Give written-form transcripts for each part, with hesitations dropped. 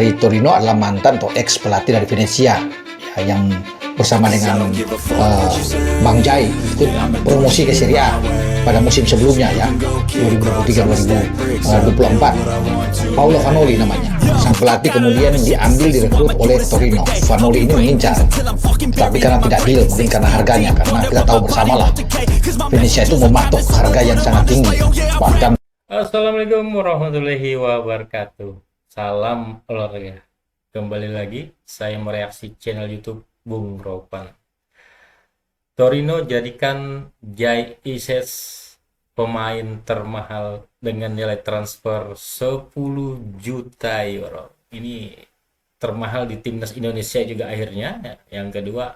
Dari Torino adalah mantan atau ex pelatih dari Venezia ya, yang bersama dengan Bang Jai ikut promosi ke Serie A pada musim sebelumnya ya 2023-2024. Paolo Vanoli namanya. Sang pelatih kemudian diambil direkrut oleh Torino. Vanoli ini mengincar, tapi karena tidak deal, mungkin karena harganya, karena kita tahu bersama lah Venezia itu mematok harga yang sangat tinggi. Bahkan Assalamualaikum warahmatullahi wabarakatuh. Salam olahraga. Kembali lagi saya mereaksi channel YouTube Bung Ropan. Torino jadikan Jai Ises pemain termahal dengan nilai transfer 10 juta euro. Ini termahal di timnas Indonesia juga akhirnya. Yang kedua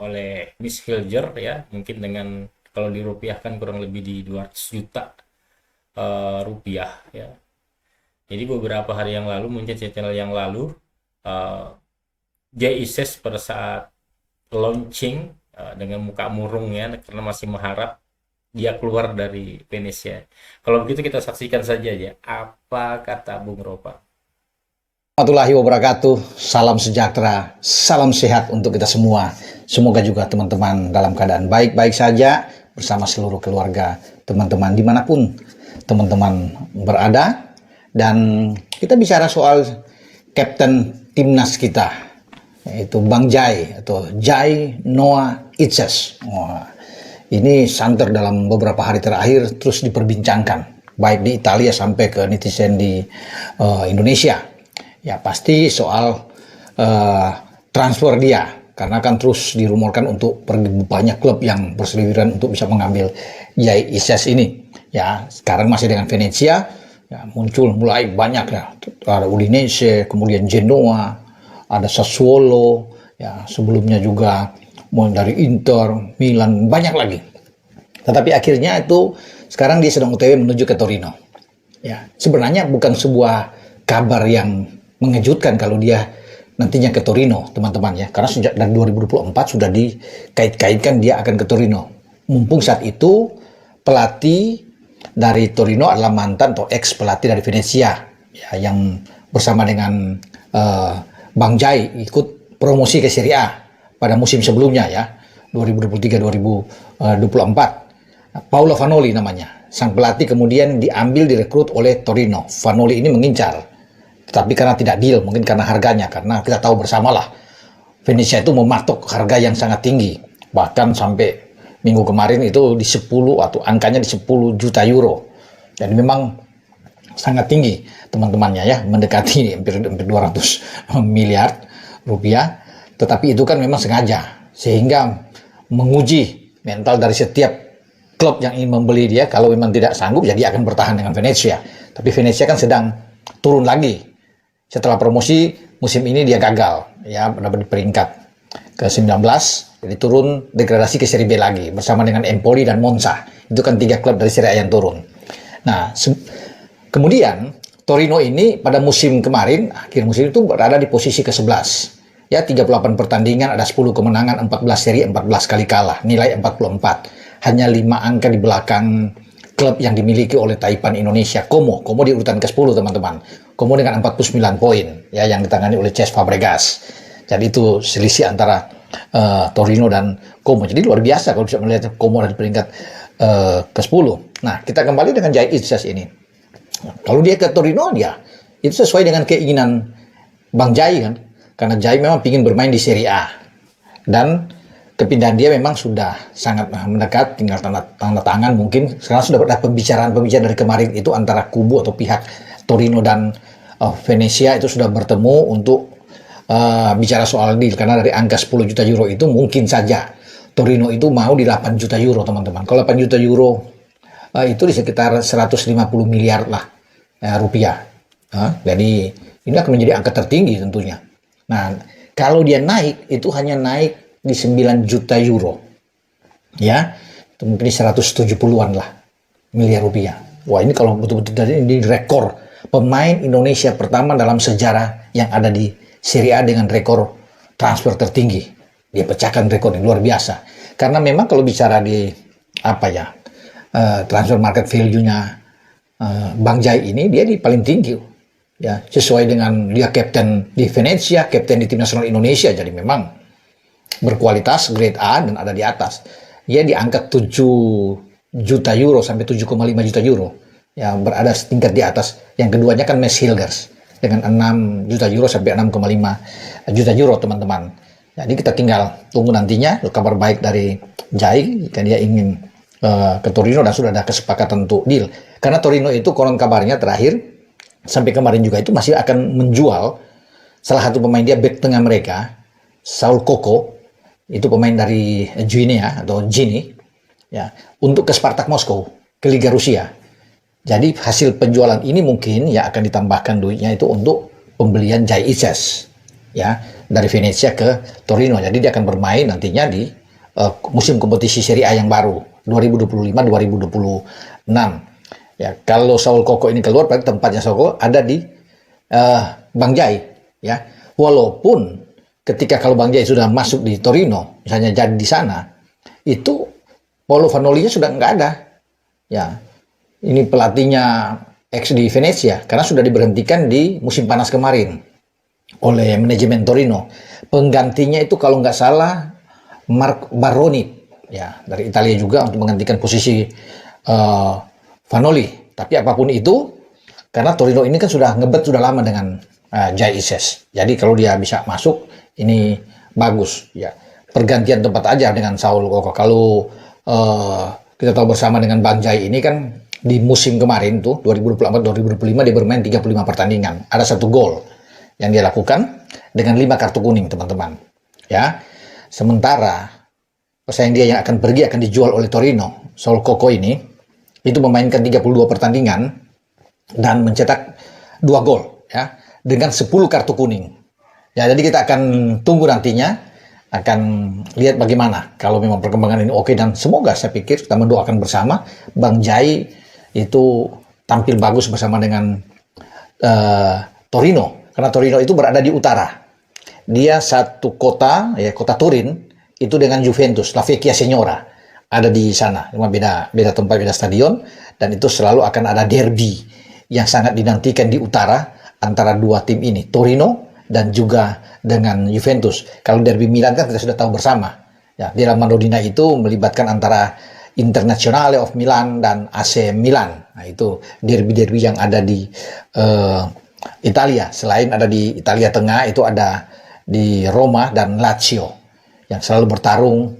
oleh Miss Hilger ya, mungkin dengan kalau dirupiahkan kurang lebih di 200 juta rupiah ya. Jadi beberapa hari yang lalu, mungkin channel yang lalu, Jai Ises pada saat launching dengan muka murung ya, karena masih mengharap dia keluar dari Venezia. Kalau begitu kita saksikan saja ya, apa kata Bung Ropa. Warahmatullahi wabarakatuh, salam sejahtera, salam sehat untuk kita semua. Semoga juga teman-teman dalam keadaan baik-baik saja bersama seluruh keluarga, teman-teman dimanapun teman-teman berada. Dan kita bicara soal kapten timnas kita, yaitu Bang Jai atau Jai Noah Itzes. Ini santer dalam beberapa hari terakhir terus diperbincangkan, baik di Italia sampai ke netizen di Indonesia. Ya pasti soal transfer dia, karena kan terus dirumorkan untuk pergi banyak klub yang berseliweran untuk bisa mengambil Jai Itzes ini. Ya sekarang masih dengan Venezia. Ya, muncul mulai banyak ya, ada Udinese, kemudian Genoa, ada Sassuolo, ya sebelumnya juga dari Inter, Milan, banyak lagi. Tetapi akhirnya itu sekarang dia sedang OTW menuju ke Torino. Ya, sebenarnya bukan sebuah kabar yang mengejutkan kalau dia nantinya ke Torino, teman-teman ya, karena sejak dari 2024 sudah dikait-kaitkan dia akan ke Torino. Mumpung saat itu pelatih dari Torino adalah mantan atau ex pelatih dari Venezia ya, yang bersama dengan Bang Jai ikut promosi ke Serie A pada musim sebelumnya ya 2023-2024. Paolo Vanoli namanya. Sang pelatih kemudian diambil direkrut oleh Torino. Vanoli ini mengincar, tetapi karena tidak deal, mungkin karena harganya, karena kita tahu bersama lah Venezia itu mematok harga yang sangat tinggi, bahkan sampai minggu kemarin itu di 10 atau angkanya di 10 juta euro. Jadi memang sangat tinggi teman-temannya ya, mendekati hampir 200 miliar rupiah. Tetapi itu kan memang sengaja, sehingga menguji mental dari setiap klub yang ingin membeli dia. Kalau memang tidak sanggup, ya dia akan bertahan dengan Venezia. Tapi Venezia kan sedang turun lagi. Setelah promosi musim ini dia gagal ya, berada di peringkat ke-19, jadi turun degradasi ke Serie B lagi bersama dengan Empoli dan Monza. Itu kan 3 klub dari Serie A yang turun. Nah, kemudian Torino ini pada musim kemarin, akhir musim itu berada di posisi ke-11. Ya, 38 pertandingan, ada 10 kemenangan, 14 seri, 14 kali kalah, nilai 44. Hanya 5 angka di belakang klub yang dimiliki oleh Taipan Indonesia, Como. Como di urutan ke-10, teman-teman. Como dengan 49 poin, ya, yang ditangani oleh Cesc Fabregas. Jadi itu selisih antara Torino dan Como. Jadi luar biasa kalau bisa melihat Como dari peringkat ke-10. Nah, kita kembali dengan Jai Itzes ini. Kalau dia ke Torino, dia itu sesuai dengan keinginan Bang Jai kan. Karena Jai memang ingin bermain di Serie A. Dan kepindahan dia memang sudah sangat mendekat, tinggal tanda tangan mungkin. Sekarang sudah ada pembicaraan dari kemarin itu antara kubu atau pihak Torino dan Venezia itu sudah bertemu untuk bicara soal deal, karena dari angka 10 juta euro itu mungkin saja Torino itu mau di 8 juta euro, teman-teman. Kalau 8 juta euro itu di sekitar 150 miliar lah rupiah. Jadi ini akan menjadi angka tertinggi tentunya. Nah, kalau dia naik itu hanya naik di 9 juta euro. Ya, itu mungkin di 170-an lah miliar rupiah. Wah, ini kalau betul-betul dari ini rekor pemain Indonesia pertama dalam sejarah yang ada di Serie A dengan rekor transfer tertinggi. Dia pecahkan rekor yang luar biasa. Karena memang kalau bicara di transfer market value-nya Bang Jai ini, dia di paling tinggi Ya, sesuai dengan dia kapten di Venezia, kapten di tim nasional Indonesia, jadi memang berkualitas grade A dan ada di atas. Dia diangkat 7 juta euro sampai 7,5 juta euro. Ya, berada setingkat di atas. Yang keduanya kan Mads Hilgers dengan 6 juta euro sampai 6,5 juta euro, teman-teman. Jadi kita tinggal tunggu nantinya kabar baik dari Jai jika dia ingin ke Torino dan sudah ada kesepakatan untuk deal. Karena Torino itu konon kabarnya terakhir sampai kemarin juga itu masih akan menjual salah satu pemain dia, back tengah mereka, Saul Koko, itu pemain dari Guinea atau Gini, ya, untuk ke Spartak Moskow, ke Liga Rusia. Jadi hasil penjualan ini mungkin ya akan ditambahkan duitnya itu untuk pembelian Jai Ises, ya, dari Venezia ke Torino. Jadi dia akan bermain nantinya di musim kompetisi Serie A yang baru 2025-2026. Ya, kalau Saul Koko ini keluar, berarti tempatnya Saul Koko ada di Bang Jai, ya. Walaupun ketika kalau Bang Jai sudah masuk di Torino, misalnya jadi di sana, itu Paolo Vanoli sudah nggak ada. Ya, ini pelatihnya ex di Venezia karena sudah diberhentikan di musim panas kemarin oleh manajemen Torino. Penggantinya itu kalau nggak salah Mark Baroni, ya, dari Italia juga untuk menggantikan posisi Vanoli. Tapi apapun itu, karena Torino ini kan sudah ngebet sudah lama dengan Jai Ises. Jadi kalau dia bisa masuk, ini bagus. Ya, pergantian tempat aja dengan Saul Koko. Kalau kita tahu bersama dengan Bang Jai ini kan di musim kemarin tuh 2024-2025 dia bermain 35 pertandingan. Ada 1 gol yang dia lakukan dengan 5 kartu kuning, teman-teman. Ya, sementara pesaing dia yang akan pergi akan dijual oleh Torino, Saul Koko ini, itu memainkan 32 pertandingan dan mencetak 2 gol, ya, dengan 10 kartu kuning. Ya, jadi kita akan tunggu nantinya, akan lihat bagaimana kalau memang perkembangan ini oke, dan semoga saya pikir kita mendoakan bersama Bang Jai itu tampil bagus bersama dengan Torino, karena Torino itu berada di utara. Dia satu kota, ya, kota Turin itu dengan Juventus, La Vecchia Signora. Ada di sana, cuma beda tempat, beda stadion, dan itu selalu akan ada derby yang sangat dinantikan di utara antara dua tim ini, Torino dan juga dengan Juventus. Kalau derby Milan kan kita sudah tahu bersama, ya, di La Madonnina itu melibatkan antara Internazionale of Milan dan AC Milan. Nah, itu derby-derby yang ada di Italia. Selain ada di Italia Tengah, itu ada di Roma dan Lazio yang selalu bertarung,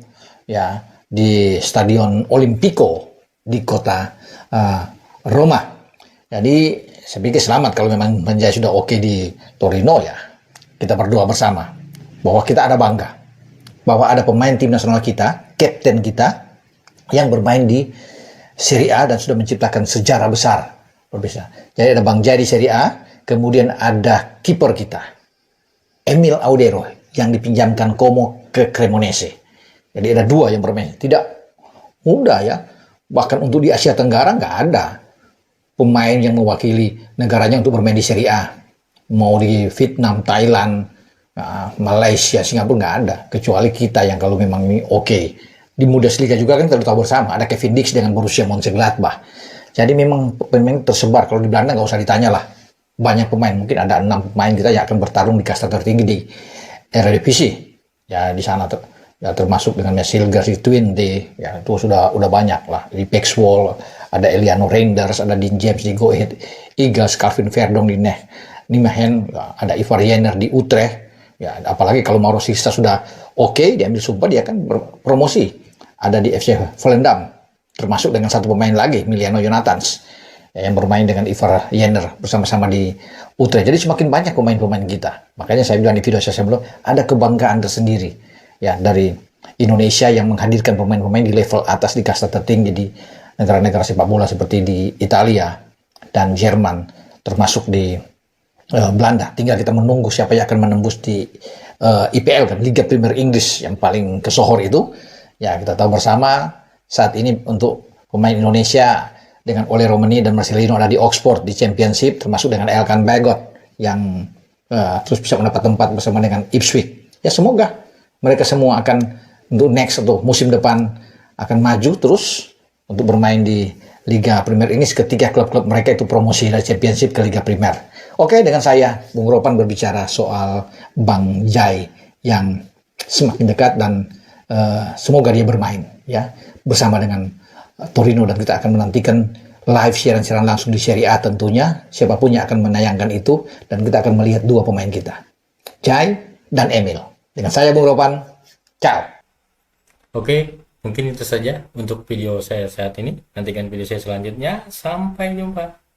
ya, di Stadion Olimpico di kota Roma. Jadi saya pikir selamat kalau memang Jai sudah oke di Torino, ya. Kita berdoa bersama bahwa kita ada bangga bahwa ada pemain tim nasional kita, kapten kita yang bermain di Serie A dan sudah menciptakan sejarah besar. Berbisa. Jadi ada Bang Jai di Serie A, kemudian ada kiper kita Emil Audero yang dipinjamkan Como ke Cremonese. Jadi ada 2 yang bermain. Tidak mudah, ya. Bahkan untuk di Asia Tenggara nggak ada pemain yang mewakili negaranya untuk bermain di Serie A. Mau di Vietnam, Thailand, Malaysia, Singapura nggak ada. Kecuali kita yang kalau memang ini oke. Di Bundesliga juga kan kita tahu bersama. Ada Kevin Dix dengan Borussia Mönchengladbach. Jadi memang pemain tersebar. Kalau di Belanda nggak usah ditanya lah. Banyak pemain. Mungkin ada 6 pemain kita yang akan bertarung di kasta tertinggi di Eredivisie. Ya, di sana ya, termasuk dengan Mads Hilgers di Twente, ya, itu sudah banyak lah. Di Pexwold ada Eliano Reinders, ada Dean James di Go Ahead Eagles, Calvin Verdong di Nijmegen, ada Ivar Jenner di Utrecht, ya, apalagi kalau Mauro Sista sudah oke, diambil sumpah, dia akan berpromosi. Ada di FC Volendam, termasuk dengan 1 pemain lagi, Miliano Jonathans, ya, yang bermain dengan Ivar Jenner bersama-sama di Utrecht. Jadi semakin banyak pemain-pemain kita. Makanya saya bilang di video saya sebelum, ada kebanggaan tersendiri, ya, dari Indonesia yang menghadirkan pemain-pemain di level atas di kasta tertinggi di negara-negara sepak bola seperti di Italia dan Jerman, termasuk di Belanda. Tinggal kita menunggu siapa yang akan menembus di IPL, kan, Liga Premier Inggris yang paling kesohor itu. Ya, kita tahu bersama saat ini untuk pemain Indonesia dengan Ole Romani dan Marcelino ada di Oxford di Championship, termasuk dengan Elkan Bagot yang terus bisa mendapat tempat bersama dengan Ipswich. Ya, semoga mereka semua akan untuk next atau musim depan akan maju terus untuk bermain di Liga Premier Inggris ketika klub-klub mereka itu promosi dari Championship ke Liga Premier. Oke, dengan saya, Bung Ropan berbicara soal Bang Jai yang semakin dekat dan semoga dia bermain ya bersama dengan Torino, dan kita akan menantikan live siaran-siaran langsung di Serie A tentunya, siapapun yang akan menayangkan itu, dan kita akan melihat dua pemain kita, Jai dan Emil. Dengan saya, Bung Ropan, ciao. Oke, mungkin itu saja untuk video saya saat ini. Nantikan video saya selanjutnya. Sampai jumpa.